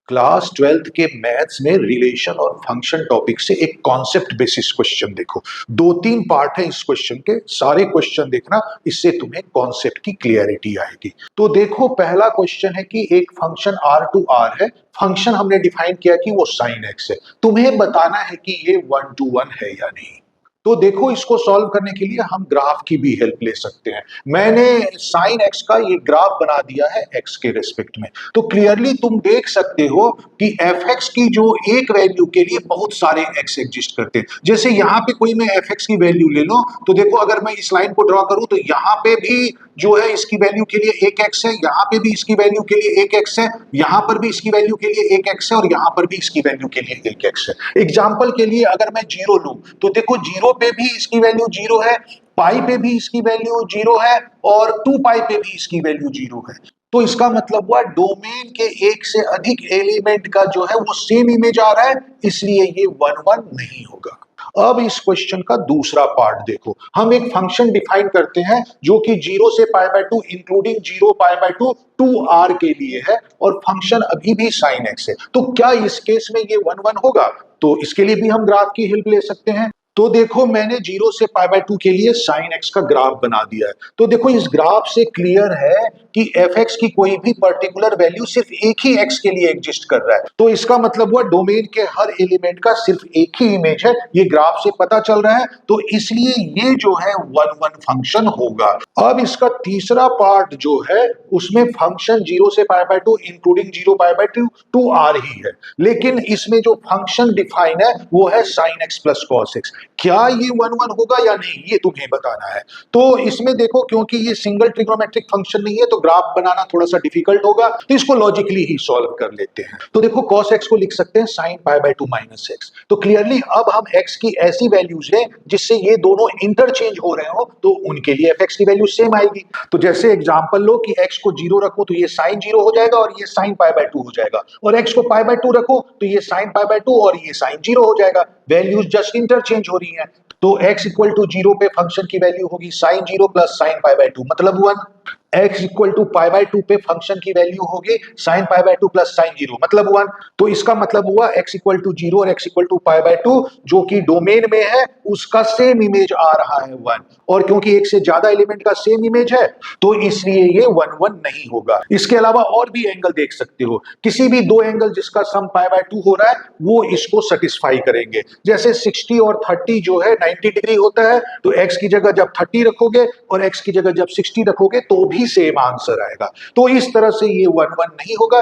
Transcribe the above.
Class 12th के maths में relation और फंक्शन टॉपिक से एक कॉन्सेप्ट बेसिस क्वेश्चन देखो। दो तीन पार्ट है इस क्वेश्चन के, सारे क्वेश्चन देखना, इससे तुम्हें कॉन्सेप्ट की क्लियरिटी आएगी। तो देखो, पहला क्वेश्चन है कि एक फंक्शन आर टू आर है, फंक्शन हमने डिफाइन किया कि वो साइन एक्स है, तुम्हें बताना है कि ये 1 to 1 है या नहीं। तो देखो, इसको सॉल्व करने के लिए हम ग्राफ की भी हेल्प ले सकते हैं। मैंने साइन एक्स का ये ग्राफ बना दिया है एक्स के रेस्पेक्ट में। तो क्लियरली तुम देख सकते हो कि एफ एक्स की जो एक वैल्यू के लिए बहुत सारे एक्स एग्जिस्ट करते हैं। जैसे यहाँ पे कोई मैं एफ एक्स की वैल्यू ले लो, तो देखो अगर मैं इस लाइन को ड्रॉ करूं तो यहाँ पे भी जो है इसकी वैल्यू के लिए एक एक्स है, यहाँ पे भी इसकी वैल्यू के लिए एक एक्स है, यहाँ पर भी इसकी वैल्यू के लिए एक एक्स है, और यहाँ पर भी इसकी वैल्यू के लिए एक एक्स है। एग्जाम्पल के लिए अगर मैं जीरो लूं तो देखो, जीरो पे भी इसकी वैल्यू जीरो है, पाई पे भी इसकी वैल्यू जीरो है, और 2 पाई पे भी इसकी वैल्यू जीरो है। तो इसका मतलब हुआ डोमेन के एक से अधिक एलिमेंट का जो है वो सेम इमेज आ रहा है, इसलिए ये 1 1 नहीं होगा। अब इस क्वेश्चन का दूसरा पार्ट देखो, हम एक फंक्शन डिफाइन करते हैं जो कि 0 से पाई by 2 including 0 pi by 2 2r के लिए है, और फंक्शन अभी भी साइन एक्स है। तो क्या इस केस में ये 1 1 होगा? तो इसके लिए भी हम ग्राफ की हेल्प ले सकते हैं। तो देखो, मैंने 0 से पाई बाय 2 के लिए साइन एक्स का ग्राफ बना दिया है। तो देखो, इस ग्राफ से क्लियर है कि एफ एक्स की कोई भी पर्टिकुलर वैल्यू सिर्फ एक ही एक्स के लिए एग्जिस्ट कर रहा है। तो इसका मतलब हुआ डोमेन के हर एलिमेंट का सिर्फ एक ही इमेज है, ये ग्राफ से पता चल रहा है। तो इसलिए ये जो है 1 1 फंक्शन होगा। अब इसका तीसरा पार्ट जो है, उसमें फंक्शन 0 से पाई by 2 including 0 pi by 2 2r ही है, लेकिन इसमें जो फंक्शन डिफाइन है वो है sine x plus cos x. क्या ये 1 1 होगा या नहीं, ये तुम्हें बताना है। तो इसमें देखो, क्योंकि ये सिंगल ट्रिग्नोमेट्रिक फंक्शन नहीं है तो ग्राफ बनाना थोड़ा सा डिफिकल्ट होगा, तो इसको लॉजिकली ही सॉल्व कर लेते हैं। तो देखो, cos x को लिख सकते हैं sin pi by 2 minus x. तो क्लियरली अब हम x की ऐसी वैल्यूज लें जिससे ये दोनों इंटरचेंज हो रहे हो, तो उनके लिए fx की वैल्यू सेम आएगी। तो जैसे एग्जांपल लो कि x को 0 रखो तो ये sin 0 हो जाएगा और ये sin पाई बाय 2 हो जाएगा, और x को पाई बाय 2 रखो तो ये sin पाई बाय 2 और ये sin 0 हो जाएगा। वैल्यूज जस्ट इंटरचेंज हो रही हैं। तो x इक्वल टू 0 पे फंक्शन की वैल्यू होगी sin 0 plus sin pi by 2 मतलब 1। x equal to pi by 2 पे फंक्शन की वैल्यू होगी sin pi by 2 plus sin 0 मतलब 1। तो इसका मतलब हुआ x इक्वल टू 0 और x equal to pi by 2 जो कि डोमेन में है उसका सेम इमेज आ रहा है 1, और क्योंकि एक से ज्यादा एलिमेंट का सेम इमेज है तो इसलिए ये 1 1 नहीं होगा। इसके अलावा और भी एंगल देख सकते हो, किसी भी दो एंगल जिसका सम पाई बाय 2 हो रहा है वो इसको सेटिस्फाई करेंगे। जैसे 60 और 30 जो है 90 डिग्री होता है, तो x की जगह जब 30 रखोगे और x की जगह जब 60 रखोगे तो भी सेम आंसर आएगा। तो इस तरह से ये 1 1 नहीं होगा।